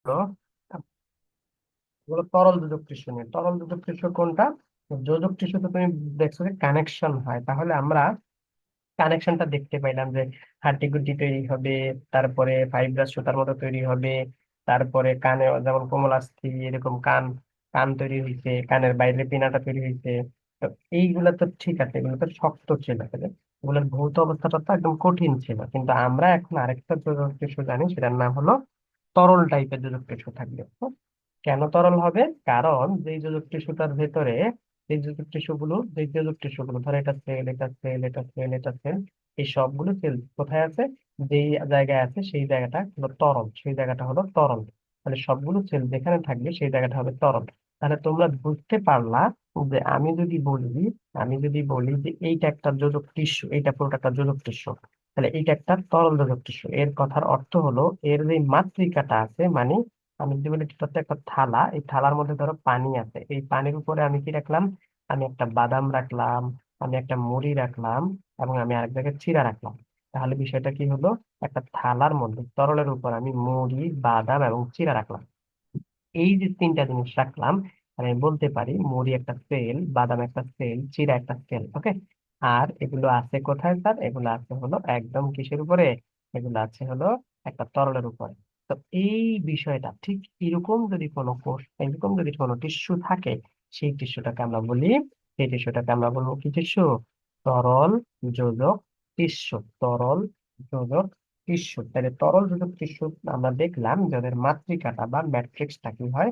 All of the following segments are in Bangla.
হলো তরল যোজক টিস্যু নিয়ে। তরল যোজক টিস্যু কোনটা? যোজক টিস্যুতে তুমি দেখছো যে কানেকশন হয়, তাহলে আমরা কানেকশনটা দেখতে পাইলাম যে হাড্ডিগুড্ডি তৈরি হবে, তারপরে ফাইব্রাস সুতার মতো তৈরি হবে, তারপরে কানে যেমন কোমলাস্থি এরকম কান কান তৈরি হয়েছে, কানের বাইরে পিনাটা তৈরি হয়েছে। তো এইগুলা তো ঠিক আছে, এগুলো তো শক্ত ছিল, তাহলে এগুলোর ভৌত অবস্থাটা তো একদম কঠিন ছিল। কিন্তু আমরা এখন আরেকটা যোজক টিস্যু জানি, সেটার নাম হলো তরল টাইপের যোজক টিস্যু থাকবে। কেন তরল হবে? কারণ যেই যোজক টিস্যুটার ভেতরে, যে যোজক টিস্যুগুলো ধরো এটা সেল, এটা সেল, এটা সেল, এটা সেল, এই সবগুলো সেল কোথায় আছে? যেই জায়গায় আছে সেই জায়গাটা হলো তরল, সেই জায়গাটা হলো তরল। তাহলে সবগুলো সেল যেখানে থাকবে সেই জায়গাটা হবে তরল। তাহলে তোমরা বুঝতে পারলা যে আমি যদি বলি যে এইটা একটা যোজক টিস্যু, এইটা পুরোটা একটা যোজক টিস্যু, তাহলে এইটা একটা তরল যোজক টিস্যু। এর কথার অর্থ হলো এর যে মাতৃকাটা আছে, মানে আমি যদি বলি এটা হচ্ছে একটা থালা, এই থালার মধ্যে ধরো পানি আছে, এই পানির উপরে আমি কি রাখলাম? আমি একটা বাদাম রাখলাম, আমি একটা মুড়ি রাখলাম, এবং আমি আরেক জায়গায় চিড়া রাখলাম। তাহলে বিষয়টা কি হলো? একটা থালার মধ্যে তরলের উপর আমি মুড়ি, বাদাম এবং চিড়া রাখলাম। এই যে তিনটা জিনিস রাখলাম, আমি বলতে পারি মুড়ি একটা সেল, বাদাম একটা সেল, চিড়া একটা সেল। ওকে। আর এগুলো আছে কোথায় স্যার? এগুলো আছে হলো একদম কিসের উপরে? এগুলো আছে হলো একটা তরলের উপরে। তো এই বিষয়টা ঠিক এরকম যদি কোনো টিস্যু থাকে, সেই টিস্যুটাকে আমরা বলি, সেই টিস্যুটাকে আমরা বলবো কি টিস্যু? তরল যোজক টিস্যু। তরল যোজক টিস্যু। তাহলে তরল যোজক টিস্যু আমরা দেখলাম যাদের মাতৃকাটা বা ম্যাট্রিক্সটা কি হয়?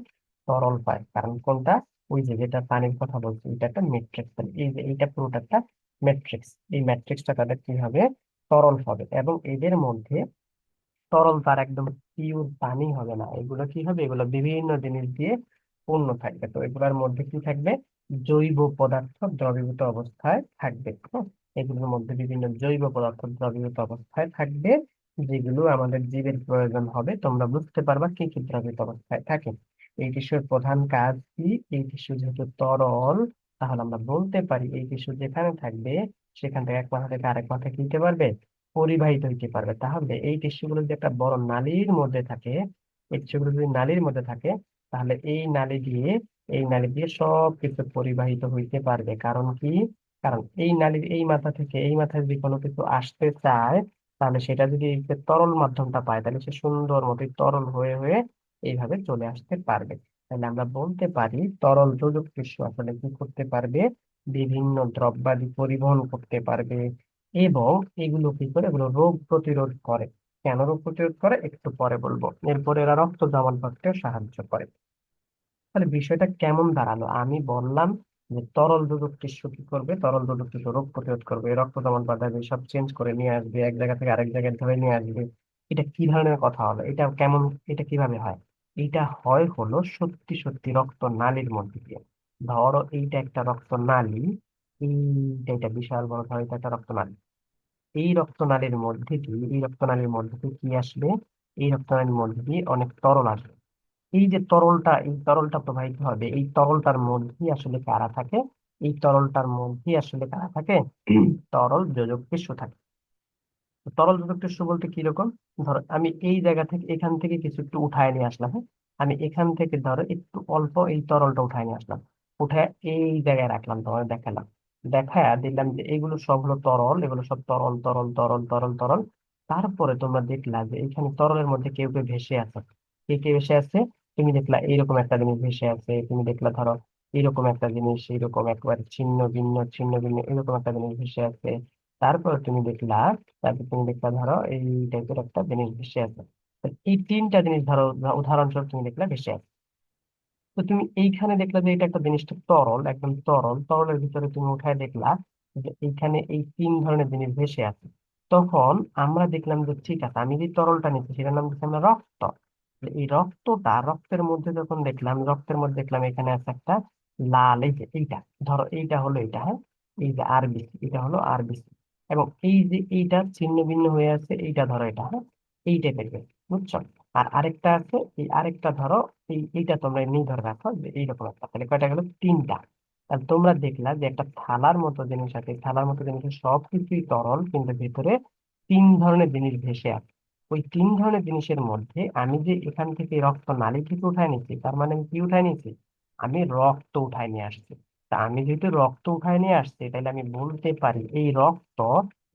তরল হয়। কারণ কোনটা? ওই যে যেটা পানির কথা বলছি, এটা একটা ম্যাট্রিক্স। তাহলে এই যে এইটা পুরোটা একটা ম্যাট্রিক্স, এই ম্যাট্রিক্সটা তাদের কি হবে? তরল হবে। এবং এদের মধ্যে তরল তার একদম পিওর পানি হবে না, এগুলো কি হবে? এগুলো বিভিন্ন জিনিস দিয়ে পূর্ণ থাকবে। তো এগুলোর মধ্যে কি থাকবে? জৈব পদার্থ দ্রবীভূত অবস্থায় থাকবে। হ্যাঁ? এগুলোর মধ্যে বিভিন্ন জৈব পদার্থ দ্রবীভূত অবস্থায় থাকবে, যেগুলো আমাদের জীবের প্রয়োজন হবে। তোমরা বুঝতে পারবা কি কি দ্রবীভূত অবস্থায় থাকে। এই টিস্যুর প্রধান কাজ কি? এই টিস্যু যেহেতু তরল, তাহলে আমরা বলতে পারি এই টিস্যু যেখানে থাকবে সেখান থেকে এক মাথা থেকে আরেক মাথা কি দিতে পারবে? পরিবাহিত হইতে পারবে। তাহলে এই টিস্যুগুলো যদি একটা বড় নালীর মধ্যে থাকে, এই টিস্যুগুলো যদি নালীর মধ্যে থাকে, তাহলে এই নালী দিয়ে সব কিছু পরিবাহিত হইতে পারবে। কারণ কি? কারণ এই নালীর এই মাথা থেকে এই মাথায় যদি কোনো কিছু আসতে চায়, তাহলে সেটা যদি এই যে তরল মাধ্যমটা পায়, তাহলে সে সুন্দর মতো তরল হয়ে হয়ে এইভাবে চলে আসতে পারবে। তাহলে আমরা বলতে পারি তরল যোজক টিস্যু আসলে কি করতে পারবে? বিভিন্ন দ্রব্যাদি পরিবহন করতে পারবে। এবং এগুলো কি করে? এগুলো রোগ প্রতিরোধ করে। কেন রোগ প্রতিরোধ করে একটু পরে বলবো। এরপরে এরা রক্ত জমাট বাঁধতেও সাহায্য করে। তাহলে বিষয়টা কেমন দাঁড়ালো? আমি বললাম যে তরল যোজক টিস্যু কি করবে? তরল যোজক টিস্যু রোগ প্রতিরোধ করবে, রক্ত জমাট বাঁধাবে, সব চেঞ্জ করে নিয়ে আসবে, এক জায়গা থেকে আরেক জায়গায় ধরে নিয়ে আসবে। এটা কি ধরনের কথা হলো? এটা কেমন? এটা কিভাবে হয়? এটা হয় হলো সত্যি সত্যি রক্ত নালীর মধ্যে দিয়ে। ধরো এইটা একটা রক্ত নালী, এইটা বিশাল বড়, ধরো এটা একটা রক্ত নালী। এই রক্তনালীর মধ্যে দিয়ে কি আসবে? এই রক্তনালীর মধ্যে দিয়ে অনেক তরল আসবে। এই তরলটা প্রবাহিত হবে, এই তরলটার মধ্যেই আসলে কারা থাকে? তরল যোজক টিস্যু থাকে। তো তরল যোজক টিস্যু বলতে কি রকম? ধরো আমি এই জায়গা থেকে এখান থেকে কিছু একটু উঠায় নিয়ে আসলাম। হ্যাঁ? আমি এখান থেকে ধরো একটু অল্প এই তরলটা উঠায় নিয়ে আসলাম, উঠায় এই জায়গায় রাখলাম, তোমার দেখালাম, দেখায় দিলাম যে এগুলো সব হলো তরল, এগুলো সব তরল তরল তরল তরল তরল। তারপরে তোমরা দেখলা যে এখানে তরলের মধ্যে কেউ কেউ ভেসে আছে। কে কে ভেসে আছে? তুমি দেখলা এইরকম একটা জিনিস ভেসে আছে, তুমি দেখলা ধরো এইরকম একটা জিনিস, এইরকম একবার ছিন্ন ভিন্ন ছিন্ন ভিন্ন এরকম একটা জিনিস ভেসে আছে। তারপর তুমি দেখলা, ধরো এই টাইপের একটা জিনিস ভেসে আছে। তো এই তিনটা জিনিস ধরো, উদাহরণস্বরূপ তুমি দেখলা ভেসে আছে। তো তুমি এইখানে দেখলা যে এটা একটা জিনিসটা তরল, একদম তরল, তরলের ভিতরে তুমি উঠায় দেখলা যে এইখানে এই তিন ধরনের জিনিস ভেসে আছে। তখন আমরা দেখলাম যে ঠিক আছে, আমি যে তরলটা নিচ্ছি সেটার নাম দিচ্ছি আমরা রক্ত। এই রক্তের মধ্যে যখন দেখলাম, এখানে আছে একটা লাল, এই যে এইটা, ধরো এইটা হলো এইটা, হ্যাঁ, এই যে আরবিসি, এটা হলো আরবিসি। এবং এই যে এইটা ছিন্ন ভিন্ন হয়ে আছে, এইটা ধরো এটা, হ্যাঁ, এই টাইপের, বুঝছো? আর আরেকটা আছে, এই আরেকটা ধরো এইটা তোমরা এমনি ধরে রাখো যে এইরকম একটা, তাহলে কয়টা গেল? তিনটা। তাহলে তোমরা দেখলা যে একটা থালার মতো জিনিস আছে, এই থালার মতো জিনিসের সবকিছুই তরল, কিন্তু ভিতরে তিন ধরনের জিনিস ভেসে আছে। ওই তিন ধরনের জিনিসের মধ্যে আমি যে এখান থেকে রক্ত নালী থেকে উঠায় নিচ্ছি, তার মানে আমি কি উঠায় নিচ্ছি? আমি রক্ত উঠায় নিয়ে আসছি। তা আমি যেহেতু রক্ত উঠায় নিয়ে আসছি, তাহলে আমি বলতে পারি এই রক্ত,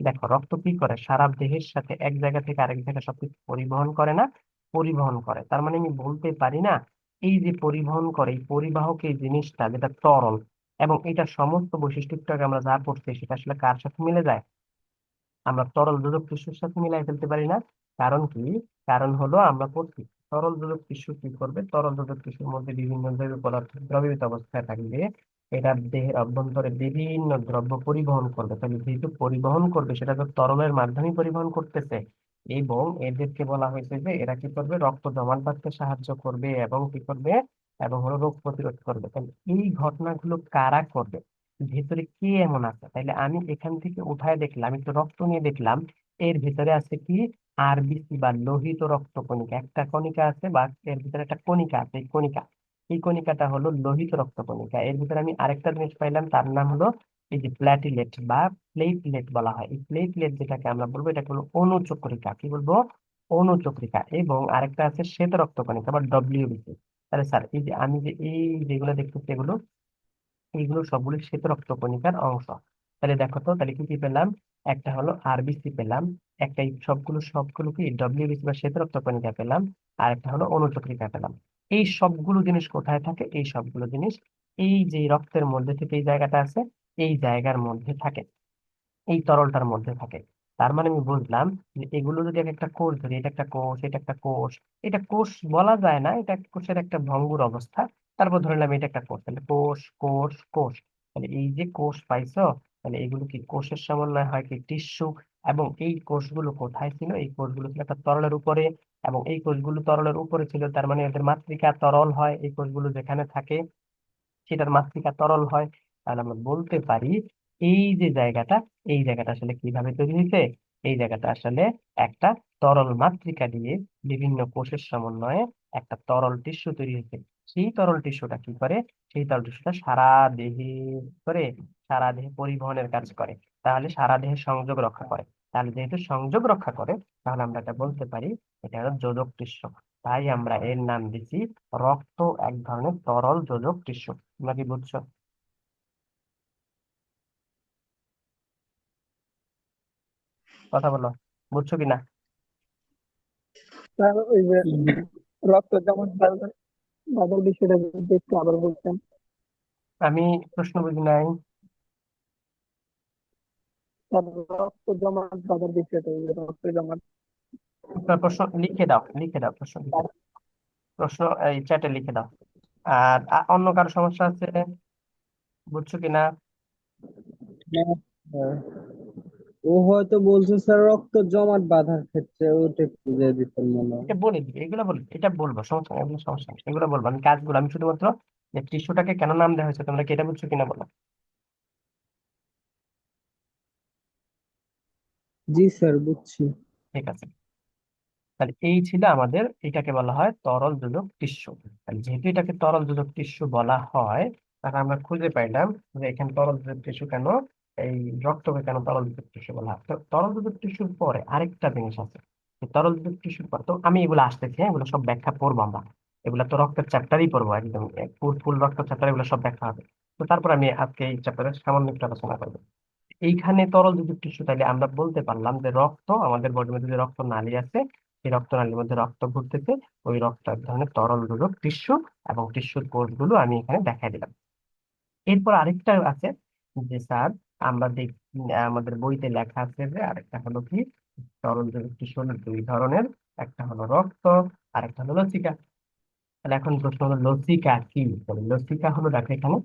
দেখো রক্ত কি করে, সারা দেহের সাথে এক জায়গা থেকে আরেক জায়গায় সবকিছু পরিবহন করে না? পরিবহন করে। তার মানে আমি বলতে পারি না, এই যে পরিবহন করে, এই পরিবাহক এই জিনিসটা যেটা তরল, এবং এটা সমস্ত বৈশিষ্ট্যটাকে আমরা যা পড়ছি সেটা আসলে কার সাথে মিলে যায়? আমরা তরল যোজক টিস্যুর সাথে মিলাই ফেলতে পারি না। কারণ কি? কারণ হলো আমরা পড়ছি তরল যোজক টিস্যু কি করবে, তরল যোজক টিস্যুর মধ্যে বিভিন্ন জৈব পদার্থ দ্রবীভূত অবস্থায় থাকবে। এটা দেহের অভ্যন্তরে বিভিন্ন দ্রব্য পরিবহন করবে, তাহলে যেহেতু পরিবহন করবে সেটা তো তরলের মাধ্যমে পরিবহন করতেছে, এবং এদেরকে বলা হয়েছে যে এরা কি করবে, রক্ত জমাট বাঁধতে সাহায্য করবে এবং কি করবে, এবং হলো রোগ প্রতিরোধ করবে। তাহলে এই ঘটনাগুলো কারা করবে? ভেতরে কি এমন আছে? তাইলে আমি এখান থেকে উঠায় দেখলাম, একটু রক্ত নিয়ে দেখলাম, এর ভিতরে আছে কি, আরবিসি বা লোহিত রক্ত কণিকা একটা কণিকা আছে, বা এর ভিতরে একটা কণিকা আছে, এই কণিকা, এই কণিকাটা হলো লোহিত রক্ত কণিকা। এর ভিতরে আমি আরেকটা জিনিস পাইলাম, তার নাম হলো এই যে প্ল্যাটিলেট বা প্লেটলেট বলা হয়। এই প্লেটলেট যেটাকে আমরা বলবো, এটা হলো অণুচক্রিকা, কি বলবো? অণুচক্রিকা। এবং আরেকটা আছে শ্বেত রক্ত কণিকা বা ডব্লিউবিসি। তাহলে স্যার এই যে আমি যে এই যেগুলো দেখতেছি, এগুলো এইগুলো সবগুলো শ্বেত রক্ত কণিকার অংশ। তাহলে দেখো তো, তাহলে কি কি পেলাম? একটা হলো আরবিসি পেলাম, একটা এই সবগুলো সবগুলো কি ডব্লিউবিসি বা শ্বেত রক্ত কণিকা পেলাম, আর একটা হলো অণুচক্রিকা পেলাম। এই সবগুলো জিনিস কোথায় থাকে? এই সবগুলো জিনিস এই যে রক্তের মধ্যে থেকে এই জায়গাটা আছে, এই জায়গার মধ্যে থাকে, এই তরলটার মধ্যে থাকে। তার মানে আমি বুঝলাম যে এগুলো যদি আমি একটা কোষ ধরি, এটা একটা কোষ, এটা একটা কোষ, এটা কোষ বলা যায় না, এটা কোষের একটা ভঙ্গুর অবস্থা। তারপর ধরলাম এটা একটা কোষ, তাহলে কোষ কোষ কোষ। তাহলে এই যে কোষ পাইছো, তাহলে এগুলো কি কোষের সমন্বয় হয় কি টিস্যু। এবং এই কোষগুলো কোথায় ছিল? এই কোষগুলো ছিল একটা তরলের উপরে, এবং এই কোষগুলো তরলের উপরে ছিল, তার মানে এদের মাতৃকা তরল হয়। এই কোষগুলো যেখানে থাকে সেটার মাতৃকা তরল হয়। তাহলে আমরা বলতে পারি এই যে জায়গাটা, এই জায়গাটা আসলে কিভাবে তৈরি হয়েছে? এই জায়গাটা আসলে একটা তরল মাতৃকা দিয়ে বিভিন্ন কোষের সমন্বয়ে একটা তরল টিস্যু তৈরি হয়েছে। সেই তরল টিস্যুটা কি করে? সেই তরল টিস্যুটা সারা দেহে করে, সারা দেহে পরিবহনের কাজ করে, তাহলে সারা দেহে সংযোগ রক্ষা করে। তাহলে যেহেতু সংযোগ রক্ষা করে, তাহলে আমরা এটা বলতে পারি এটা হলো যোজক টিস্যু। তাই আমরা এর নাম দিচ্ছি রক্ত, এক ধরনের তরল যোজক টিস্যু। তোমরা কি বুঝছো? কথা বলো, বুঝছো কিনা? স্যার ওই যে রক্ত যেমন বাধার বিষয়টা যদি একটু আবার বলতেন। আমি প্রশ্ন বুঝি নাই। স্যার রক্ত জমাট বাঁধার বিষয়টা, ওই যে রক্ত জমাট। আপনার প্রশ্ন লিখে দাও, লিখে দাও, প্রশ্ন লিখে দাও, প্রশ্ন এই চ্যাটে লিখে দাও। আর অন্য কারো সমস্যা আছে? বুঝছো কিনা? হ্যাঁ, স্যার। ও হয়তো বলছে স্যার রক্ত জমাট বাঁধার ক্ষেত্রে ওটা একটু বুঝিয়ে দিতেন মনে হয়। এটা বলে দিবে, এগুলো বলে এটা বলবো, সমস্যা নেই, এগুলো সমস্যা নেই, এগুলো বলবো আমি, কাজগুলো আমি শুধুমাত্র যে টিস্যুটাকে কেন নাম দেওয়া হয়েছে তোমরা কি এটা বুঝছো কিনা বলো। জি স্যার, বুঝছি। ঠিক আছে। তাহলে এই ছিল আমাদের, এটাকে বলা হয় তরল যোজক টিস্যু। তাহলে যেহেতু এটাকে তরল যোজক টিস্যু বলা হয়, তাহলে আমরা খুঁজে পাইলাম যে এখানে তরল যোজক টিস্যু কেন, এই রক্তকে কেন তরল যোজক টিস্যু বলা হয়। তো তরল যোজক টিস্যুর পরে আরেকটা জিনিস আছে, এই তরল যোজক টিস্যুর পর তো আমি এগুলো আসতেছি, হ্যাঁ এগুলো সব ব্যাখ্যা পড়বো আমরা, এগুলো তো রক্তের চ্যাপ্টারই পড়বো একদম, ফুল ফুল রক্তের চ্যাপ্টার, এগুলো সব ব্যাখ্যা হবে। তো তারপর আমি আজকে এই চ্যাপ্টারের সামান্য একটু আলোচনা করবো। এইখানে তরল যদি টিস্যু, তাহলে আমরা বলতে পারলাম যে রক্ত, আমাদের বডির মধ্যে যে রক্ত নালী আছে, সেই রক্ত নালীর মধ্যে রক্ত ঘুরতেছে, ওই রক্ত এক ধরনের তরল রোধক টিস্যু, এবং টিস্যুর কোষগুলো আমি এখানে দেখাই দিলাম। এরপর আরেকটা আছে যে স্যার, আমরা দেখ, আমাদের বইতে লেখা আছে যে আরেকটা হলো কি, তরল রোধক টিস্যু হলো দুই ধরনের, একটা হলো রক্ত, আর একটা হলো লসিকা। তাহলে এখন প্রশ্ন হলো লসিকা কি? তাহলে লসিকা হলো, দেখো এখানে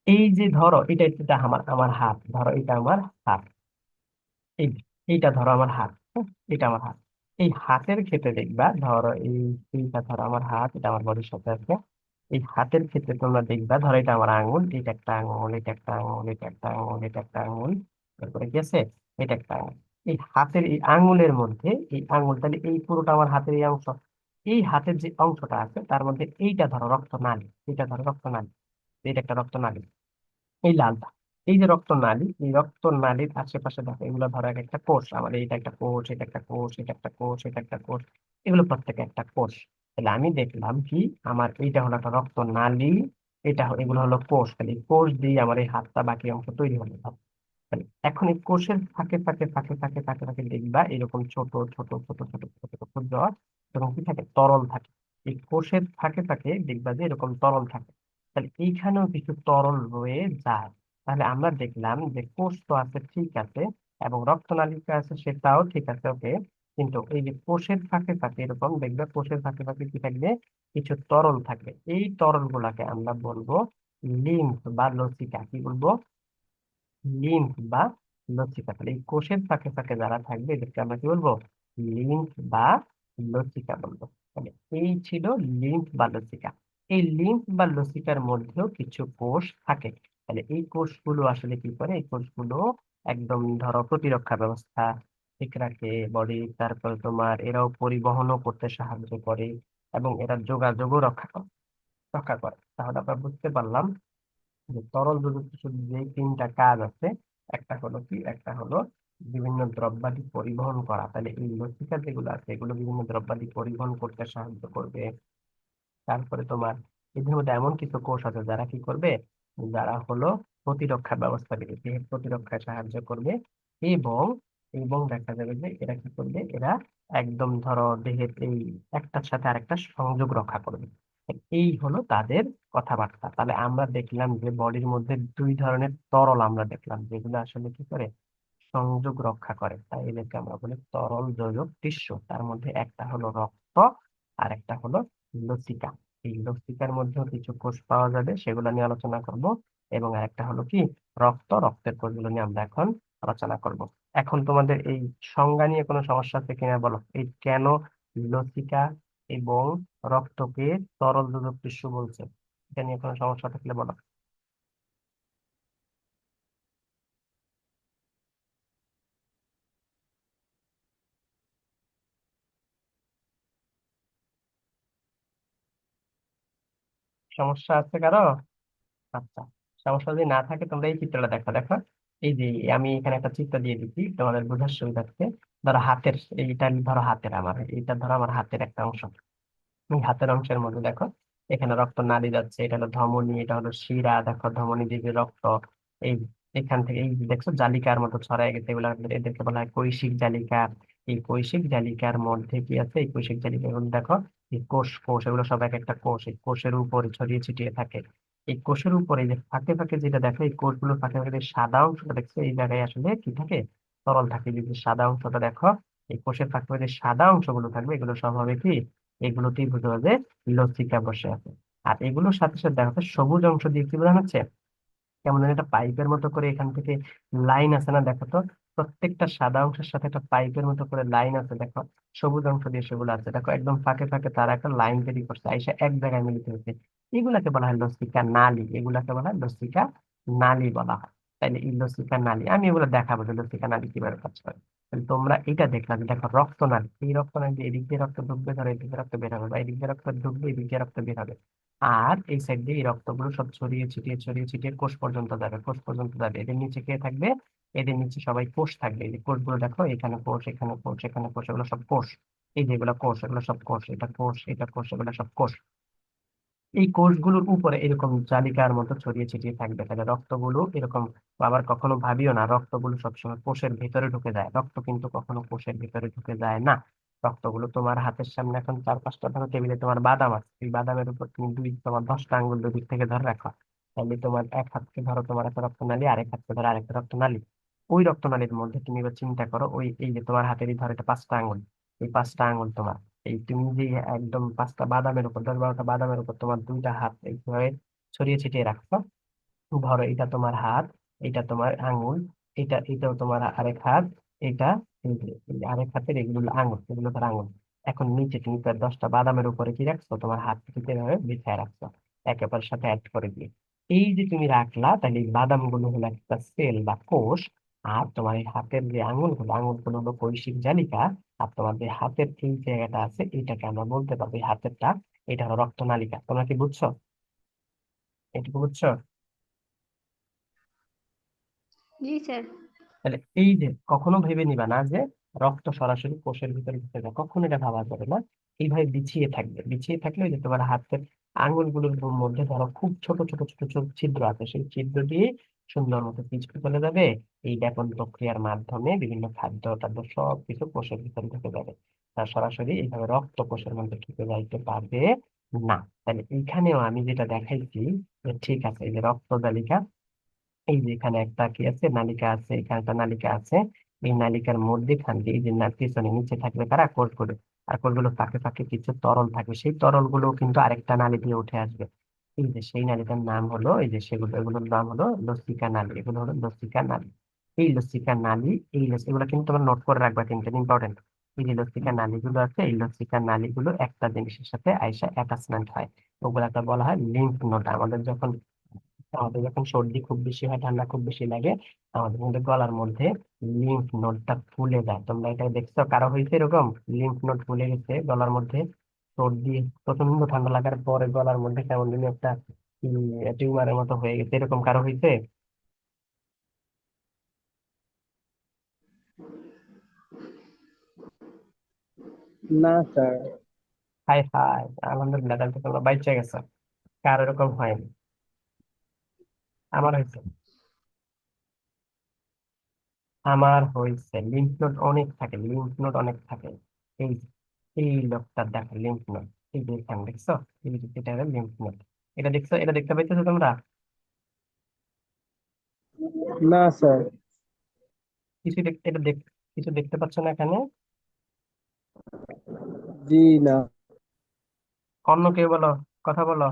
এই যে ধরো এটা, এটা আমার আমার হাত, ধরো এটা আমার হাত, এই এইটা ধরো আমার হাত, হ্যাঁ? এটা আমার হাত। এই হাতের ক্ষেত্রে দেখবা, ধরো এইটা ধরো আমার হাত, এটা আমার বডির সাথে আছে। এই হাতের ক্ষেত্রে তোমরা দেখবা, ধরো এটা আমার আঙুল, এটা একটা আঙুল, এটা একটা আঙুল, এটা একটা আঙুল, এটা একটা আঙুল, তারপরে কি আছে, এটা একটা আঙুল। এই হাতের এই আঙুলের মধ্যে, এই আঙুল, তাহলে এই পুরোটা আমার হাতের এই অংশ, এই হাতের যে অংশটা আছে তার মধ্যে এইটা ধরো রক্ত নালী, এটা ধরো রক্ত নালী, এটা একটা রক্ত নালী, এই লালটা। এই যে রক্তনালী, এই রক্তনালীর আশেপাশে দেখো এগুলো ধরো এক একটা কোষ, আমাদের এটা একটা কোষ, এটা একটা কোষ, এটা একটা কোষ, এটা একটা কোষ, এগুলো প্রত্যেকে একটা কোষ। তাহলে আমি দেখলাম কি, আমার এইটা হলো একটা রক্তনালী, এগুলো হলো কোষ। তাহলে এই কোষ দিয়ে আমার এই হাতটা বাকি অংশ তৈরি হলো। তাহলে এখন এই কোষের ফাঁকে ফাঁকে ফাঁকে ফাঁকে ফাঁকে ফাঁকে দেখবা এরকম ছোট ছোট ছোট ছোট ছোট ছোট ক্ষুদ্র এরকম কি থাকে, তরল থাকে। এই কোষের ফাঁকে ফাঁকে দেখবা যে এরকম তরল থাকে। তাহলে এইখানেও কিছু তরল রয়ে যায়। তাহলে আমরা দেখলাম যে কোষ তো আছে, ঠিক আছে, এবং রক্তনালিকা আছে, সেটাও ঠিক আছে, ওকে। কিন্তু এই যে কোষের ফাঁকে ফাঁকে এরকম দেখবে, কোষের ফাঁকে ফাঁকে কি থাকবে, কিছু তরল থাকবে। এই তরল গুলাকে আমরা বলবো লিম্ফ বা লসিকা। কি বলবো? লিম্ফ বা লসিকা। তাহলে এই কোষের ফাঁকে ফাঁকে যারা থাকবে এদেরকে আমরা কি বলবো, লিম্ফ বা লসিকা বলবো। তাহলে এই ছিল লিম্ফ বা লসিকা। এই লিম্ফ বা লসিকার মধ্যেও কিছু কোষ থাকে। তাহলে এই কোষগুলো আসলে কি করে, এই কোষগুলো একদম ধরো প্রতিরক্ষা ব্যবস্থা ঠিক রাখে বডি, তারপরে তোমার এরাও পরিবহনও করতে সাহায্য করে, এবং এরা যোগাযোগও রক্ষা করে। তাহলে আমরা বুঝতে পারলাম যে তরল দুধের শুধু যে তিনটা কাজ আছে, একটা হলো কি, একটা হলো বিভিন্ন দ্রব্যাদি পরিবহন করা। তাহলে এই লসিকা যেগুলো আছে এগুলো বিভিন্ন দ্রব্যাদি পরিবহন করতে সাহায্য করবে। তারপরে তোমার এদের মধ্যে এমন কিছু কোষ আছে যারা কি করবে, যারা হলো প্রতিরক্ষা ব্যবস্থা দিবে, দেহের প্রতিরক্ষায় সাহায্য করবে। এবং এবং দেখা যাবে যে এরা কি করবে, এরা একদম ধরো দেহের এই একটার সাথে আরেকটা সংযোগ রক্ষা করবে। এই হলো তাদের কথাবার্তা। তাহলে আমরা দেখলাম যে বডির মধ্যে দুই ধরনের তরল আমরা দেখলাম, যেগুলো আসলে কি করে, সংযোগ রক্ষা করে। তাই এদেরকে আমরা বলি তরল যোজক টিস্যু। তার মধ্যে একটা হলো রক্ত, আর একটা হলো লসিকা। এই লসিকার মধ্যেও কিছু কোষ পাওয়া যাবে, সেগুলো নিয়ে আলোচনা করব। এবং আরেকটা হলো কি, রক্তের কোষগুলো নিয়ে আমরা এখন আলোচনা করব। এখন তোমাদের এই সংজ্ঞা নিয়ে কোনো সমস্যা আছে কিনা বলো, এই কেন লসিকা এবং রক্তকে তরল যোজক টিস্যু বলছে, এটা নিয়ে কোনো সমস্যা থাকলে বলো। সমস্যা আছে কারো? আচ্ছা, সমস্যা যদি না থাকে তোমরা এই চিত্রটা দেখো, দেখো এই যে আমি এখানে একটা চিত্র দিয়ে দিচ্ছি তোমাদের বোঝার সুবিধার্থে। ধরো হাতের, এইটা ধরো হাতের, আমার এইটা ধরো আমার হাতের একটা অংশ। এই হাতের অংশের মধ্যে দেখো এখানে রক্ত নালী যাচ্ছে, এটা হলো ধমনী, এটা হলো শিরা, দেখো ধমনী দিয়ে যে রক্ত এই এখান থেকে এই যে দেখছো জালিকার মতো ছড়াই গেছে, এগুলো এদেরকে বলা হয় কৈশিক জালিকা। এই কৈশিক জালিকার মধ্যে কি আছে, এই কৈশিক জালিকার মধ্যে দেখো এই কোষ, এগুলো সব এক একটা কোষ, এই কোষের উপরে ছড়িয়ে ছিটিয়ে থাকে। এই কোষের উপরে এই যে ফাঁকে ফাঁকে যেটা দেখো, এই কোষগুলোর ফাঁকে ফাঁকে যে সাদা অংশটা দেখছো, এই জায়গায় আসলে কি থাকে, তরল থাকে। এই যে সাদা অংশটা দেখো, এই কোষের ফাঁকে ফাঁকে যে সাদা অংশগুলো থাকবে এগুলো সব হবে কি, এগুলোতেই বুঝতে যে লসিকা বসে আছে। আর এগুলোর সাথে সাথে দেখা যাচ্ছে সবুজ অংশ দিয়ে কি বোঝানো হচ্ছে, কেমন যেন একটা পাইপের মতো করে এখান থেকে লাইন আছে না, দেখো তো প্রত্যেকটা সাদা অংশের সাথে একটা পাইপের মতো করে লাইন আছে, দেখো সবুজ অংশ দিয়ে সেগুলো আছে, দেখো একদম ফাঁকে ফাঁকে তারা একটা লাইন তৈরি করছে, আইসা এক জায়গায় মিলিত হয়েছে। এগুলাকে বলা হয় লসিকা নালী, এগুলাকে বলা হয় লসিকা নালী বলা হয়। তাইলে এই লসিকা নালী আমি এগুলো দেখাবো যে লসিকা নালী কিভাবে কাজ করে। তাহলে তোমরা এটা দেখলাম, দেখো রক্তনালী, এই রক্তনালী এদিক দিয়ে রক্ত ঢুকবে, ধরো এদিক দিয়ে রক্ত বের হবে, বা এদিক দিয়ে রক্ত ঢুকবে, এদিক দিয়ে রক্ত বের হবে। আর এই সাইড দিয়ে এই রক্তগুলো সব ছড়িয়ে ছিটিয়ে কোষ পর্যন্ত যাবে, কোষ পর্যন্ত যাবে। এদের নিচে কে থাকবে, এদের নিচে সবাই কোষ থাকবে। এই যে কোষগুলো দেখো, এখানে কোষ, এখানে কোষ, এখানে কোষ, এগুলো সব কোষ। এই যেগুলো কোষ, এগুলো সব কোষ, এটা কোষ, এটা কোষ, এগুলো সব কোষ। এই কোষগুলোর উপরে এরকম জালিকার মতো ছড়িয়ে ছিটিয়ে থাকবে। তাহলে রক্তগুলো এরকম, আবার কখনো ভাবিও না রক্তগুলো সবসময় কোষের ভিতরে ঢুকে যায়, রক্ত কিন্তু কখনো কোষের ভিতরে ঢুকে যায় না। রক্তগুলো তোমার হাতের সামনে এখন চার পাঁচটা ধরো টেবিলে তোমার বাদাম আছে, এই বাদামের উপর তুমি তোমার 10টা আঙ্গুল দুই দিক থেকে ধরে রাখো। তাহলে তোমার এক হাতকে ধরো তোমার একটা রক্তনালী, আরেক হাতকে ধরো আরেকটা রক্তনালী। ওই রক্তনালীর মধ্যে তুমি এবার চিন্তা করো, ওই এই যে তোমার হাতেরই ধরো এটা 5টা আঙ্গুল, এই 5টা আঙ্গুল তোমার, এই তুমি যে একদম 5টা বাদামের উপর, 10-12টা বাদামের উপর তোমার দুইটা হাত এইভাবে ছড়িয়ে ছিটিয়ে রাখছো। ধরো এটা তোমার হাত, এটা তোমার আঙ্গুল, এটাও তোমার আরেক হাত, এটা এই যে আরেক হাতের এগুলো হলো আঙ্গুল, এগুলো ধর আঙ্গুল। এখন নিচে তুমি তার 10টা বাদামের উপরে কি রাখছো, তোমার হাত থেকে এভাবে বিছায় রাখছো, একেবারে সাথে অ্যাড করে দিয়ে। এই যে তুমি রাখলা, তাহলে এই বাদাম গুলো হলো একটা সেল বা কোষ। আর তোমার এই হাতের যে আঙ্গুলগুলো হলো কৈশিক জালিকা। আর তোমার যে হাতের এই জায়গাটা আছে, এটাকে আমরা বলতে পারবো এই হাতেরটা, এটা হলো রক্তনালিকা। তোমরা কি বুঝছো? এটুকু বুঝছো? জি স্যার। তাহলে এই যে কখনো ভেবে নিবা না যে রক্ত সরাসরি কোষের ভিতরে ঢুকে যায়, কখনো এটা ভাবা যাবে না। এইভাবে বিছিয়ে থাকবে, বিছিয়ে থাকলে ওই যে তোমার হাতের আঙ্গুলগুলোর মধ্যে ধরো খুব ছোট ছোট ছোট ছোট ছিদ্র আছে, সেই ছিদ্র দিয়ে সুন্দর মতো পিছলে চলে যাবে। এই ব্যাপন প্রক্রিয়ার মাধ্যমে বিভিন্ন খাদ্য টাদ্য সব কিছু কোষের ভিতরে ঢুকে যাবে, তার সরাসরি এইভাবে রক্ত কোষের মধ্যে ঢুকে যাইতে পারবে না। তাহলে এইখানেও আমি যেটা দেখাইছি যে ঠিক আছে, এই যে রক্ত তালিকা, এই যে এখানে একটা কি আছে, নালিকা আছে, এখানে একটা নালিকা আছে। এই নালিকার মধ্যেখান দিয়ে এই যে পিছনে নিচে থাকবে কারা, কোষগুলো। আর কোষগুলো ফাঁকে ফাঁকে কিছু তরল থাকবে, সেই তরল গুলো কিন্তু আরেকটা নালী দিয়ে উঠে আসবে। এই যে সেই নালীটার নাম হলো, এই যে সেগুলো, এগুলোর নাম হলো লসিকা নালী, এগুলো হলো লসিকা নালী। এই লসিকা নালী, এগুলো কিন্তু তোমরা নোট করে রাখবা, কিন্তু ইম্পর্টেন্ট। এই যে লসিকা নালীগুলো আছে, এই লসিকা নালীগুলো একটা জিনিসের সাথে আইসা অ্যাটাচমেন্ট হয়, ওগুলাকে বলা হয় লিম্ফ নোড। আমাদের যখন সর্দি খুব বেশি হয়, ঠান্ডা খুব বেশি লাগে, আমাদের কিন্তু গলার মধ্যে লিম্ফ নোডটা ফুলে যায়। তোমরা এটা দেখছো কারো হয়েছে এরকম, লিম্ফ নোড ফুলে গেছে গলার মধ্যে? সর্দি প্রচন্ড ঠান্ডা লাগার পরে গলার মধ্যে কেমন যেন একটা টিউমারের মতো হয়ে গেছে, এরকম কারো হয়েছে? না স্যার। হাই হাই, আলহামদুলিল্লাহ, তাহলে তো তোমরা বাইচে গেছো, কার এরকম হয়নি। আমার হয়েছে, আমার হয়েছে। লিম্ফ নোড অনেক থাকে, লিম্ফ নোড অনেক থাকে। এই যে, এই লোকটা দেখো লিম্ফ নোড, এই যে এখানে দেখছো, এই যে এটা হলো লিম্ফ নোড। এটা দেখছো, এটা দেখতে পাইতেছো তোমরা? না স্যার। এটা দেখ, কিছু দেখতে পাচ্ছ না এখানে? জি না। অন্য কেউ বলো, কথা বলো।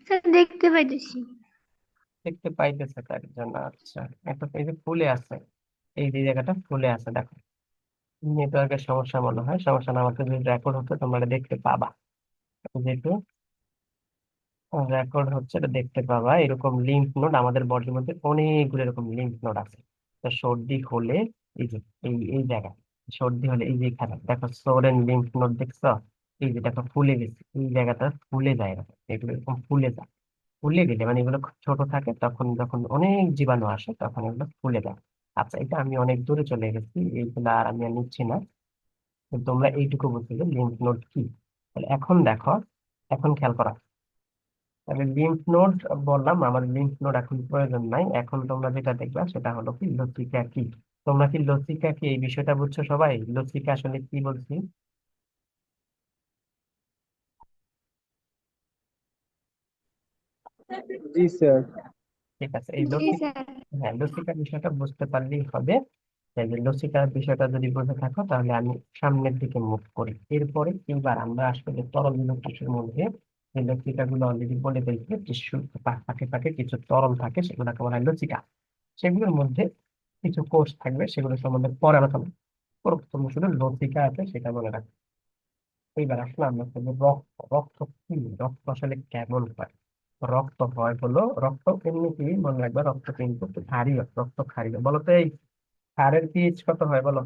স্যার দেখতে পাইতেছি। দেখতে পাইতেছে তার জন্য, আচ্ছা। একটা এই যে ফুলে আছে, এই যে জায়গাটা ফুলে আছে দেখো। নেটওয়ার্কের সমস্যা মনে হয়, সমস্যা না, আমাকে যদি রেকর্ড হতো তোমরা এটা দেখতে পাবা। যেহেতু রেকর্ড হচ্ছে, এটা দেখতে পাবা। এরকম লিম্ফ নোড আমাদের বডির মধ্যে অনেকগুলো এরকম লিম্ফ নোড আছে। তো সর্দি হলে এই যে এই জায়গা, সর্দি হলে এই যে এখানে দেখো সোরেন লিম্ফ নোড দেখছো, এই যে দেখো ফুলে গেছে, এই জায়গাটা ফুলে যায় এরকম, এগুলো এরকম ফুলে যায়। ফুলে গেলে মানে এগুলো খুব ছোট থাকে, তখন যখন অনেক জীবাণু আসে তখন এগুলো ফুলে যায়। আচ্ছা, এটা আমি অনেক দূরে চলে গেছি, এইগুলা আর আমি আর নিচ্ছি না। তো তোমরা এইটুকু বুঝতে যে লিম্ফ নোড কি। তাহলে এখন দেখো, এখন খেয়াল করো। তাহলে লিম্ফ নোড বললাম, আমার লিম্ফ নোড এখন প্রয়োজন নাই। এখন তোমরা যেটা দেখবা সেটা হলো কি, লসিকা কি। তোমরা কি লসিকা কি এই বিষয়টা বুঝছো সবাই? লসিকা আসলে কি বলছি? জি স্যার। ঠিক আছে, এই জি লসিকা, স্যার। হ্যাঁ লসিকা বিষয়টা বুঝতে পারলেই হবে। এই যে লসিকার বিষয়টা যদি বুঝে থাকো তাহলে আমি সামনের দিকে মুভ করি। এরপরে এবার আমরা আসলে তরল টিস্যুর মধ্যে যে লসিকা গুলো অলরেডি বলে দিয়েছি, টিস্যুর ফাঁকে ফাঁকে কিছু তরল থাকে, সেগুলোকে বলা হয় লসিকা। সেগুলোর মধ্যে কিছু কোষ থাকবে, সেগুলো সম্বন্ধে পরে আলোচনা করবো। তোমরা শুধু লসিকা আছে সেটা মনে রাখো। এইবার আসলে আমরা বলবো রক্ত। রক্ত কি, রক্ত আসলে কেমন হয়? রক্ত হয় হলো, রক্ত এমনিতে মনে রাখবে, রক্ত কিন্তু ক্ষারীয়, রক্ত ক্ষারীয়। বলো তো, এই ক্ষারের পিএইচ কত হয় বলো?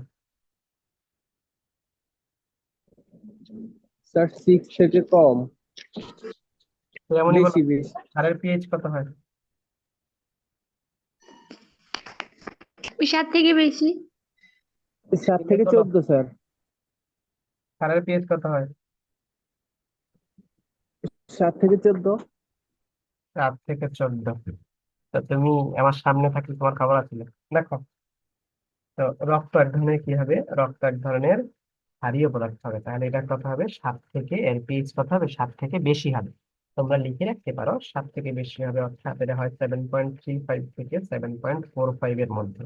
স্যার 6 থেকে কম। তো এমনই বলো, বেশি বেশি। ক্ষারের পিএইচ কত হয়? ওই 7 থেকে বেশি। 7 ইলিয়াস থেকে বলো, 14 স্যার। ক্ষারের পিএইচ কত হয়? 7 থেকে 14। 7 থেকে 14। তো তুমি আমার সামনে থাকলে তোমার খবর আছে। দেখো, তো রক্ত এক ধরনের কি হবে, রক্ত এক ধরনের ক্ষারীয় পদার্থ হবে। তাহলে এটা কত হবে, 7 থেকে, এর পিএইচ কত হবে, 7 থেকে বেশি হবে। তোমরা লিখে রাখতে পারো 7 থেকে বেশি হবে, অর্থাৎ এটা হয় 7.35 থেকে 7.45 এর মধ্যে।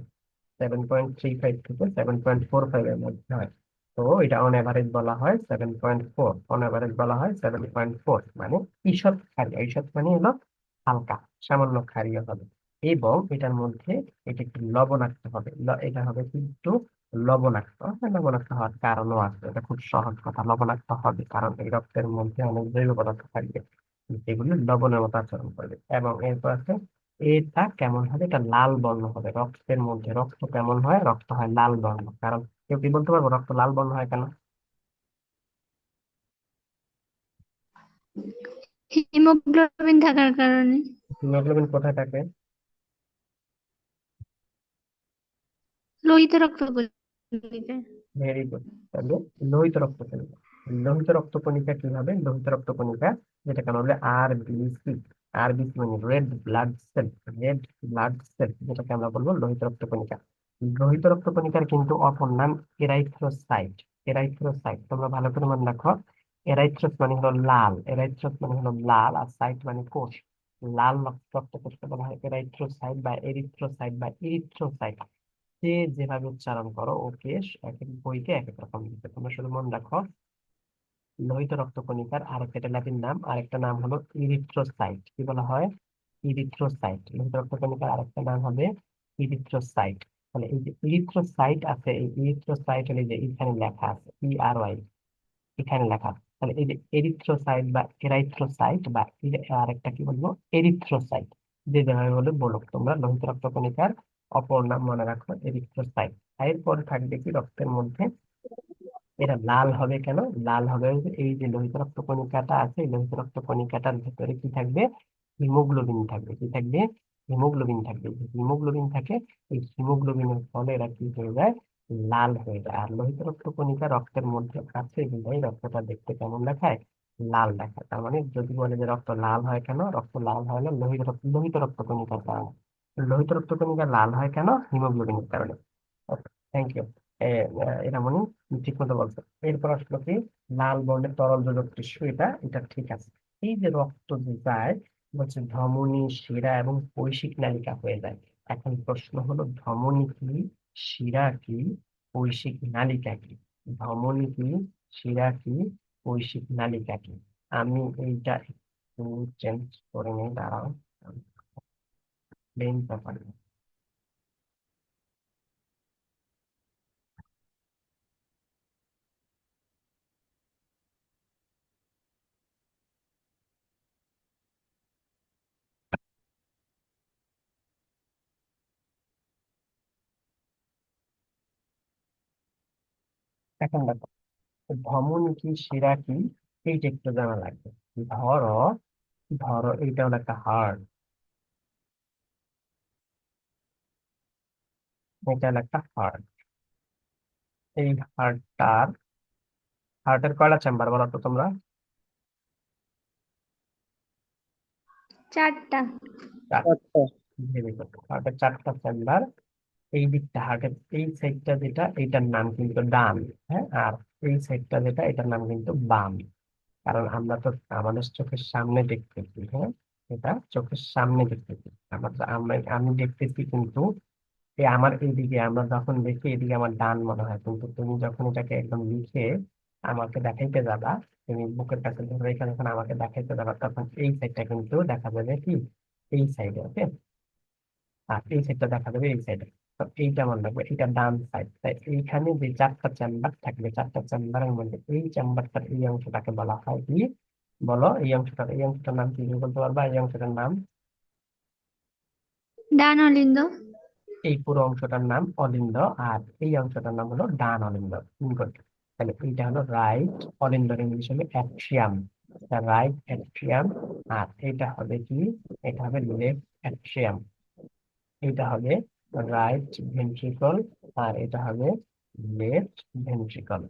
7.35 থেকে 7.45 এর মধ্যে হয়। তো এটা অন এভারেজ বলা হয় 7.4, অন এভারেজ বলা হয় 7.4, মানে ঈষৎ ক্ষারীয়। ঈষৎ মানে হলো হালকা, সামান্য ক্ষারীয় হবে। এবং এটার মধ্যে এটা একটু লবণাক্ত হবে, এটা হবে কিন্তু লবণাক্ত। হ্যাঁ, লবণাক্ত হওয়ার কারণও আছে, এটা খুব সহজ কথা। লবণাক্ত হবে কারণ এই রক্তের মধ্যে অনেক জৈব পদার্থ থাকবে, যেগুলো লবণের মতো আচরণ করবে। এবং এরপর আছে, এটা কেমন হবে, এটা লাল বর্ণ হবে। রক্তের মধ্যে রক্ত কেমন হয়, রক্ত হয় লাল বর্ণ। কারণ কেউ কি বলতে পারবো রক্ত লাল বর্ণ হয় কেন? হিমোগ্লোবিন থাকার কারণে। হিমোগ্লোবিন কোথায় থাকে? লোহিত রক্তকণিকায়। Very good. তাহলে লোহিত রক্ত কণিকা, লোহিত রক্ত কণিকা কি হবে? লোহিত রক্ত কণিকা যেটাকে আমরা বলি আরবিসি। আরবিসি মানে red blood cell, red blood cell, যেটাকে আমরা বলবো লোহিত রক্ত কণিকা। লোহিত রক্ত কণিকার কিন্তু অপর নাম এরাইথ্রোসাইট। এরাইথ্রোসাইট তোমরা ভালো করে মনে রাখো। এরাইথ্রোস মানে হলো লাল, এরাইথ্রোস মানে হলো লাল, আর সাইট মানে কোষ। লাল রক্ত কোষকে বলা হয় এরাইথ্রোসাইট বা এরিথ্রোসাইট বা ইরিথ্রোসাইট। যে যেভাবে উচ্চারণ করো ওকে, এক এক বইতে এক এক রকম লিখে, তোমরা শুধু মনে রাখো লোহিত রক্ত কণিকার আরেকটা ল্যাটিন নাম, আরেকটা নাম হলো ইরিথ্রোসাইট। কি বলা হয়? ইরিথ্রোসাইট। লোহিত রক্ত কণিকার আরেকটা নাম হবে ইরিথ্রোসাইট। তাহলে এই যে ইরিথ্রোসাইট আছে, এই ইরিথ্রোসাইট হলে যে এখানে লেখা আছে ERY, এখানে লেখা আছে। তাহলে এই যে এরিথ্রোসাইট বা এরাইথ্রোসাইট বা আরেকটা কি বলবো, এরিথ্রোসাইট, যে যেভাবে বলে বলো তোমরা। লোহিত রক্ত কণিকার অপর নাম মনে রাখো এরিথ্রোসাইট। এরপর থাকবে কি রক্তের মধ্যে, এটা লাল হবে কেন? লাল হবে ওই যে এই যে লোহিত রক্ত কণিকাটা আছে, এই লোহিত রক্ত কণিকাটার ভেতরে কি থাকবে? হিমোগ্লোবিন থাকবে। কি থাকবে? হিমোগ্লোবিন থাকবে। যে হিমোগ্লোবিন থাকে, এই হিমোগ্লোবিনের ফলে এরা কি হয়ে যায়? লাল হয়ে যায়। আর লোহিত রক্ত কণিকা রক্তের মধ্যে আছে বিধায় রক্তটা দেখতে কেমন দেখায়? লাল দেখায়। তার মানে যদি বলে যে রক্ত লাল হয় কেন, রক্ত লাল হয় না লোহিত রক্ত কণিকার কারণে। লোহিত রক্ত কণিকা লাল হয় কেন? হিমোগ্লোবিনের কারণে। Thank you. এরামনি ঠিক মতো বলছো। এরপর আসলো কি, লাল বর্ণের তরল যোজক টিস্যু, এটা এটা ঠিক আছে। এই যে রক্ত যে যায়, বলছে ধমনী, শিরা এবং কৈশিক নালিকা হয়ে যায়। এখন প্রশ্ন হলো ধমনী কি, শিরা কি, কৈশিক নালিকা কি? ধমনী কি, শিরা কি, কৈশিক নালিকা কি? আমি এইটা একটু চেঞ্জ করে নিই, দাঁড়াও। Plane paper. এখন দেখো, ধমনী কি, শিরা কি, এইটা একটু জানা লাগবে। ধরো, ধরো এইটা হলো একটা হার্ট, এটা হলো একটা হার্ট। এই হার্টের কয়টা চেম্বার বলো তো তোমরা? চারটা। আচ্ছা। ভেবে দেখো, হার্টের চারটা চেম্বার। এই দিকটা হার্টের এই সাইডটা যেটা, এইটার নাম কিন্তু ডান। হ্যাঁ, আর এই সাইডটা যেটা, এটার নাম কিন্তু বাম। কারণ আমরা তো আমাদের চোখের সামনে দেখতেছি। হ্যাঁ, এটা চোখের সামনে দেখতেছি। আমি দেখতেছি কিন্তু এই আমার এইদিকে, আমরা যখন দেখি এদিকে আমার ডান মনে হয়, কিন্তু তুমি যখন এটাকে একদম লিখে আমাকে দেখাইতে যাবা, তুমি বুকের কাছে ধরে রেখে যখন আমাকে দেখাইতে যাবা, তখন এই সাইডটা কিন্তু দেখা যাবে কি, এই সাইডে। ওকে, আর এই সাইডটা দেখা যাবে এই সাইডে। তো এইটা মনে রাখবে, এটা ডান সাইড। তাই এইখানে যে চারটা চেম্বার থাকবে, চারটা চেম্বারের মধ্যে এই চেম্বারটার এই অংশটাকে বলা হয় কি, বলো এই অংশটার নাম কি, তুমি বলতে পারবা এই অংশটার নাম? ডান অলিন্দ। এই পুরো অংশটার নাম অলিন্দ, আর এই অংশটার নাম হলো ডান অলিন্দ। Good. তাহলে এইটা হলো রাইট অলিন্দ, ইংলিশ হলো অ্যাট্রিয়াম, রাইট অ্যাট্রিয়াম। আর এটা হবে কি, এটা হবে লেফট অ্যাট্রিয়াম। এটা হবে রাইট ভেন্ট্রিকল, আর এটা হবে লেফট ভেন্ট্রিকল।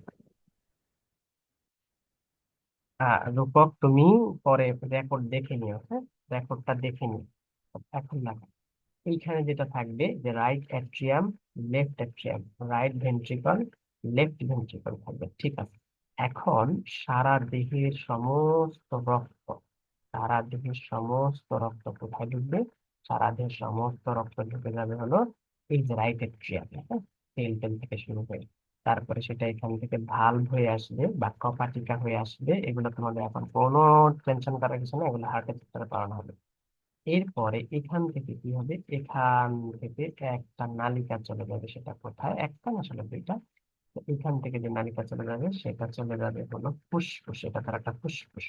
রূপক তুমি পরে রেকর্ড দেখে নিও। হ্যাঁ, রেকর্ডটা দেখে নিও। এখন না, এইখানে যেটা থাকবে যে right atrium, left atrium, right ventricle, left ventricle থাকবে। ঠিক আছে। এখন সারা দেহের সমস্ত রক্ত, সারা দেহের সমস্ত রক্ত কোথায় ঢুকবে? সারা দেহের সমস্ত রক্ত ঢুকে যাবে হলো এই যে রাইট অ্যাট্রিয়াম। হ্যাঁ, তেল তেল থেকে শুরু করে তারপরে সেটা এখান থেকে ভালভ হয়ে আসবে বা কপাটিকা হয়ে আসবে। এগুলো তোমাদের এখন কোনো টেনশন করার কিছু না, এগুলো হার্টের ভিতরে করানো হবে। এরপরে এখান থেকে কি হবে, এখান থেকে একটা নালিকা চলে যাবে। সেটা কোথায়? একটা না, আসলে দুইটা। তো এখান থেকে যে নালিকা চলে যাবে সেটা চলে যাবে হলো ফুসফুস, এটা তার একটা ফুসফুস।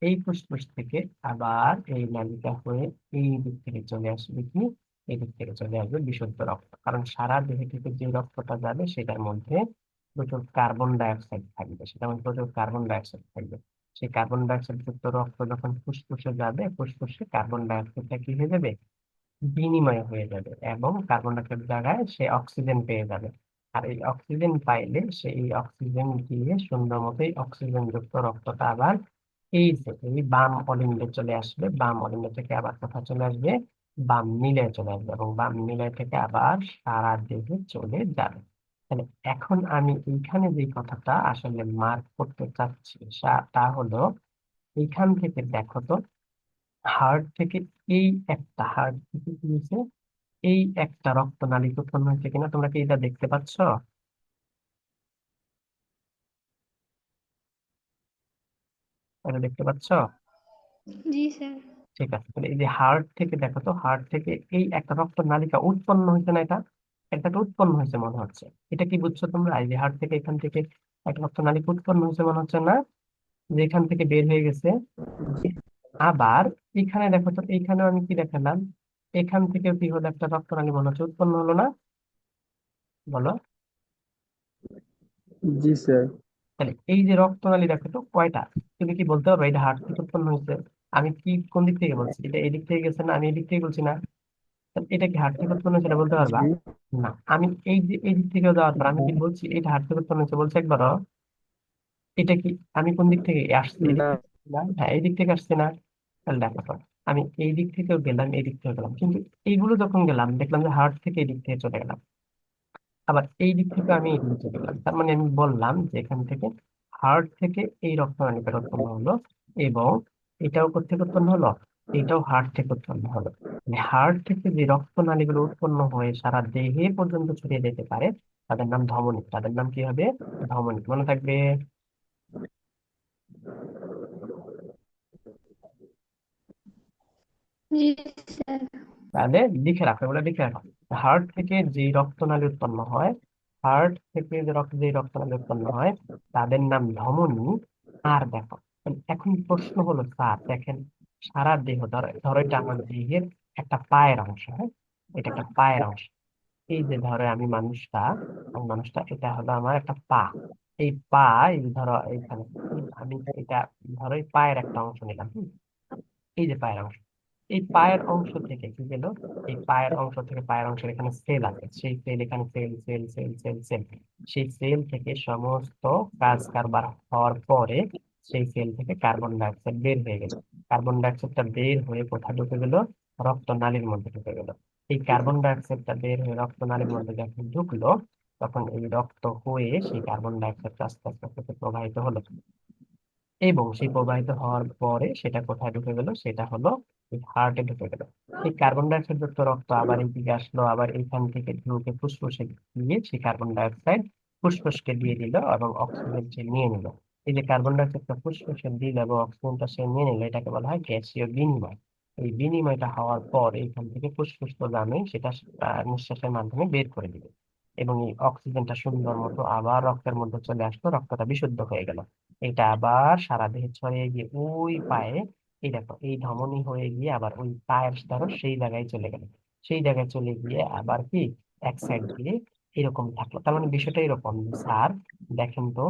এই ফুসফুস থেকে আবার এই নালিকা হয়ে এই দিক থেকে চলে আসবে কি, এই দিক থেকে চলে আসবে বিশুদ্ধ রক্ত। কারণ সারা দেহ থেকে যে রক্তটা যাবে সেটার মধ্যে প্রচুর কার্বন ডাই অক্সাইড থাকবে, সেটার মধ্যে প্রচুর কার্বন ডাই অক্সাইড থাকবে। সেই কার্বন ডাই অক্সাইড যুক্ত রক্ত যখন ফুসফুসে যাবে, ফুসফুসে কার্বন ডাই অক্সাইডটা কি হয়ে যাবে, বিনিময় হয়ে যাবে, এবং কার্বন ডাই অক্সাইড জায়গায় সে অক্সিজেন পেয়ে যাবে। আর এই অক্সিজেন পাইলে সে এই অক্সিজেন দিয়ে সুন্দর মতো এই অক্সিজেন যুক্ত রক্তটা আবার এই যে এই বাম অলিন্ডে চলে আসবে, বাম অলিন্ড থেকে আবার কোথায় চলে আসবে, বাম নীলায় চলে আসবে, এবং বাম নীলায় থেকে আবার সারা দেহে চলে যাবে। তাহলে এখন আমি এইখানে যে কথাটা আসলে মার্ক করতে চাচ্ছি তা হলো, এইখান থেকে দেখো তো, হার্ট থেকে এই একটা হার্ট থেকে কি হয়েছে, এই একটা রক্তনালী উৎপন্ন হয়েছে কিনা, তোমরা কি এটা দেখতে পাচ্ছ? এটা দেখতে পাচ্ছ? জি স্যার। ঠিক আছে, তাহলে এই যে হার্ট থেকে দেখো তো, হার্ট থেকে এই একটা রক্তনালিকা উৎপন্ন হয়েছে না, এটা একটা তো উৎপন্ন হয়েছে মনে হচ্ছে। এটা কি বুঝছো তোমরা, এই যে হার্ট থেকে এখান থেকে একটা রক্তনালিকা উৎপন্ন হয়েছে মনে হচ্ছে না, যে এখান থেকে বের হয়ে গেছে। জি আবার এখানে দেখো তো, এইখানে আমি কি দেখালাম, এখান থেকেও কি হলো, একটা রক্তনালী মনে হচ্ছে উৎপন্ন হলো না, বলো? জি স্যার। তাহলে এই যে রক্তনালী দেখো তো কয়টা, তুমি কি বলতে পারবে এটা হার্ট থেকে উৎপন্ন হয়েছে? আমি কি কোন দিক থেকে বলছি, এটা এদিক থেকে গেছে না, আমি এদিক থেকে বলছি না? তাহলে এটা কি হার্ট থেকে উৎপন্ন হয়েছে, এটা বলতে পারবা? জি না। আমি এই যে এই দিক থেকে যাওয়ার পর আমি কি হ্যাঁ, বলছি এটা হার্ট থেকে উৎপন্ন হয়েছে, বলছি একবারও? এটা কি আমি কোন দিক থেকে আসছে, এদিক না থেকে না, হ্যাঁ এই দিক থেকে আসছে না? তাহলে দেখো তো, আমি এই দিক থেকেও গেলাম, এই দিক থেকে গেলাম, কিন্তু এইগুলো যখন গেলাম দেখলাম যে হার্ট থেকে এই দিক থেকে চলে গেলাম, আবার এই দিক থেকে আমি এই দিকে চলে গেলাম। তার মানে আমি বললাম যে এখান থেকে হার্ট থেকে এই রক্তনালীটা উৎপন্ন হলো, এবং এটাও কোথেকে উৎপন্ন হলো, এটাও হার্ট থেকে উৎপন্ন হলো। মানে হার্ট থেকে যে রক্তনালীগুলো উৎপন্ন হয়ে সারা দেহে পর্যন্ত ছড়িয়ে যেতে পারে, তাদের নাম ধমনী। তাদের নাম কি হবে, ধমনী, মনে থাকবে। জি স্যার। তাহলে লিখে রাখো, এগুলো লিখে রাখো। হার্ট থেকে যে রক্তনালী উৎপন্ন হয়, হার্ট থেকে যে রক্তনালী উৎপন্ন হয়, তাদের নাম ধমনী। আর দেখো, এখন প্রশ্ন হলো স্যার দেখেন, সারা দেহ, ধরো ধরো এটা আমার দেহের একটা পায়ের অংশ, হ্যাঁ, এটা একটা পায়ের অংশ। এই যে ধরো আমি মানুষটা এটা হলো আমার একটা পা। এই পা, এই ধরো এইখানে, আমি এটা ধরো এই পায়ের একটা অংশ নিলাম, এই যে পায়ের অংশ, এই পায়ের অংশ থেকে কি গেল, এই পায়ের অংশ থেকে, পায়ের অংশের এখানে সেল আছে, সেই সেল, এখানে cell cell cell cell cell, সেই সেল থেকে সমস্ত কাজ কারবার হওয়ার পরে সেই সেল থেকে কার্বন ডাই অক্সাইড বের হয়ে গেল। কার্বন ডাই অক্সাইডটা বের হয়ে কোথায় ঢুকে গেল, রক্তনালীর মধ্যে ঢুকে গেল। এই কার্বন ডাই অক্সাইডটা বের হয়ে রক্তনালীর মধ্যে যখন ঢুকলো, তখন এই রক্ত হয়ে সেই কার্বন ডাই অক্সাইড আস্তে আস্তে আস্তে আস্তে প্রবাহিত হলো, এবং সেই প্রবাহিত হওয়ার পরে সেটা কোথায় ঢুকে গেল, সেটা হলো হার্টে ঢুকে গেল। এই কার্বন ডাই অক্সাইড যুক্ত রক্ত আবার এইদিকে আসলো, আবার এইখান থেকে ঢুকে ফুসফুসে গিয়ে সেই কার্বন ডাই অক্সাইড ফুসফুসকে দিয়ে দিল, এবং অক্সিজেন সে নিয়ে নিল। এই যে কার্বন ডাই অক্সাইডটা ফুসফুসে দিল এবং অক্সিজেনটা সে নিয়ে নিল, এটাকে বলা হয় গ্যাসীয় বিনিময়। এই বিনিময়টা হওয়ার পর এইখান থেকে ফুসফুস তো জানোই, সেটা নিঃশ্বাসের মাধ্যমে বের করে দিবে, এবং এই অক্সিজেনটা সুন্দর মতো আবার রক্তের মধ্যে চলে আসলো, রক্তটা বিশুদ্ধ হয়ে গেল। এটা আবার সারা দেহে ছড়িয়ে গিয়ে ওই পায়ে, এই দেখো এই ধমনী হয়ে গিয়ে আবার ওই পায়ের ধরো সেই জায়গায় চলে গেল, সেই জায়গায় চলে গিয়ে আবার কি এক সাইড দিয়ে এরকম থাকলো। তার মানে বিষয়টা এরকম যে, স্যার দেখেন তো,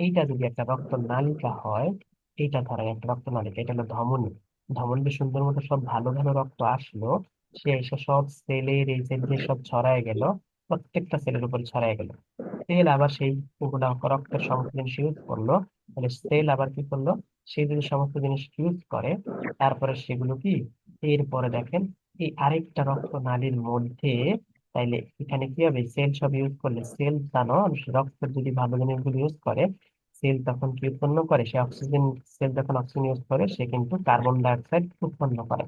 এইটা যদি একটা রক্ত নালিকা হয়, এইটা ধরো একটা রক্ত নালিকা, এটা হলো ধমনী। ধমনীতে সুন্দর মতো সব ভালো ভালো রক্ত আসলো, সে এসে সব সেলের এই যে দিয়ে সব ছড়ায় গেল, প্রত্যেকটা সেলের উপর ছড়ায় গেল। সেল আবার সেই ওগুলা রক্তের সমস্ত জিনিস ইউজ করলো, তাহলে সেল আবার কি করলো, সে যদি সমস্ত জিনিস ইউজ করে, তারপরে সেগুলো কি, এরপরে দেখেন এই আরেকটা রক্ত নালীর মধ্যে, তাইলে এখানে কি হবে, সেল সব ইউজ করলে, সেল জানো রক্তের যদি ভালো জিনিসগুলো ইউজ করে, সেল তখন কি উৎপন্ন করে, সে অক্সিজেন, সেল যখন অক্সিজেন ইউজ করে সে কিন্তু কার্বন ডাই অক্সাইড উৎপন্ন করে।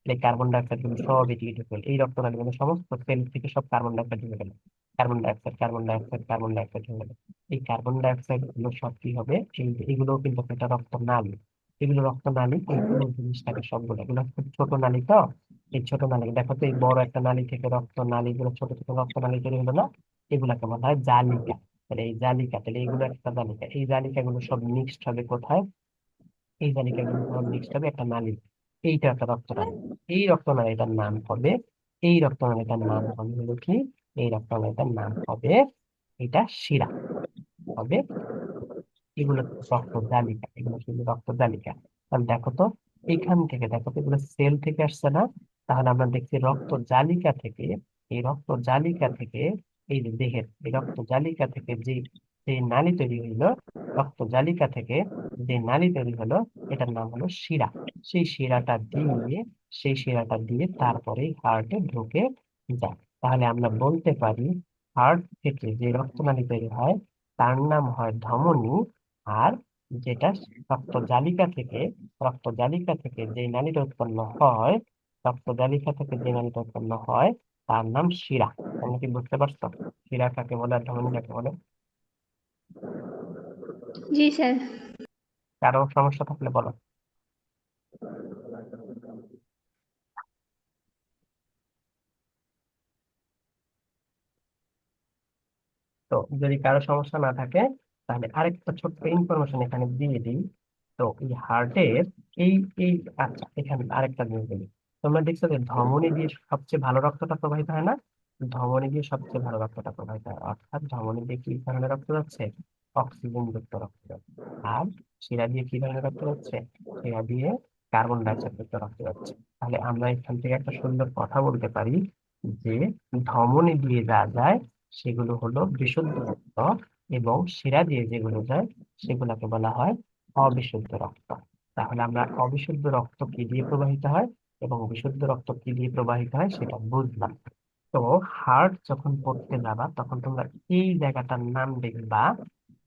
এই কার্বন ডাই অক্সাইড গুলো সব এদিকে ঢুকে গেল, এই রক্ত নালী মানে সমস্ত সেল থেকে সব কার্বন ডাই অক্সাইড ঢুকে গেল, carbon die oxide, carbon die oxide, carbon die oxide হয়ে গেল। এই কার্বন ডাই অক্সাইড গুলো সব কি হবে, এগুলো কিন্তু একটা রক্ত নালী, এগুলো রক্ত নালী, এই পুরো জিনিসটাকে সবগুলো, এগুলো খুব ছোট নালী তো, এই ছোট নালী দেখো তো, এই বড় একটা নালী থেকে রক্ত নালী গুলো, ছোট ছোট রক্ত নালী তৈরি হলো না, এগুলাকে বলা হয় জালিকা। তাহলে এই জালিকা, তাহলে এগুলো একটা জালিকা, এই জালিকা গুলো সব মিক্সড হবে কোথায়, এই জালিকা গুলো সব মিক্সড হবে একটা নালী, এইটা একটা রক্তনালী। এই রক্তনালীটার নাম হবে, এই রক্তনালীটার নাম হবে হলো কি, এই রক্তনালীটার নাম হবে, এটা শিরা হবে, এগুলো রক্ত জালিকা, এগুলো শুধু রক্ত জালিকা। তাহলে দেখো তো, এখান থেকে দেখো তো এগুলো সেল থেকে আসছে না? তাহলে আমরা দেখছি রক্ত জালিকা থেকে, এই রক্ত জালিকা থেকে, এই যে দেহের এই রক্ত জালিকা থেকে যে যে নালী তৈরি হইলো, রক্ত জালিকা থেকে যে নালী তৈরি হলো, এটার নাম হলো শিরা। সেই শিরাটা দিয়ে, সেই শিরাটা দিয়ে তারপরে হার্টে ঢুকে যায়। তাহলে আমরা বলতে পারি হার্ট থেকে যে রক্তনালী তৈরি হয় তার নাম হয় ধমনী। আর যেটা রক্ত জালিকা থেকে যে নালীটা উৎপন্ন হয়, রক্ত জালিকা থেকে যে নালীটা উৎপন্ন হয় তার নাম শিরা। তোমরা কি বুঝতে পারছো শিরা কাকে বলে আর ধমনী কাকে বলে? जी सर। কারো সমস্যা থাকলে বলো। তো যদি কারো সমস্যা না থাকে, তাহলে আরেকটা ছোট্ট ইনফরমেশন এখানে দিয়ে দিই। তো এই হার্টের এই এই আচ্ছা, এখানে আরেকটা জিনিস বলি। তোমরা দেখছো যে ধমনী দিয়ে সবচেয়ে ভালো রক্তটা প্রবাহিত হয় না? ধমনী দিয়ে সবচেয়ে ভালো রক্তটা প্রবাহিত হয়, অর্থাৎ ধমনী দিয়ে কি ধরনের রক্ত যাচ্ছে? অক্সিজেন যুক্ত রক্ত যাচ্ছে। আর শিরা দিয়ে কি ধরনের রক্ত যাচ্ছে? শিরা দিয়ে কার্বন ডাইঅক্সাইড যুক্ত রক্ত যাচ্ছে। তাহলে আমরা এখান থেকে একটা সুন্দর কথা বলতে পারি যে ধমনী দিয়ে যা যায় সেগুলো হলো বিশুদ্ধ রক্ত, এবং শিরা দিয়ে যেগুলো যায় সেগুলোকে বলা হয় অবিশুদ্ধ রক্ত। তাহলে আমরা অবিশুদ্ধ রক্ত কি দিয়ে প্রবাহিত হয় এবং বিশুদ্ধ রক্ত কি দিয়ে প্রবাহিত হয় সেটা বুঝলাম। তো হার্ট যখন পড়তে যাবা তখন তোমরা এই জায়গাটার নাম দেখবা।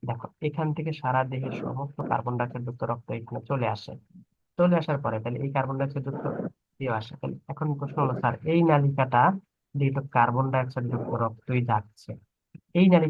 দেখো, এখান থেকে সারা দেহের সমস্ত কার্বন ডাইঅক্সাইড যুক্ত রক্ত এখানে চলে আসে। চলে আসার পরে তাহলে এই কার্বন ডাইঅক্সাইড যুক্ত দিয়ে আসে। তাহলে এখন প্রশ্ন হলো, স্যার এই নালিকাটা দিয়ে তো কার্বন ডাইঅক্সাইড যুক্ত রক্তই যাচ্ছে, এই নালিকা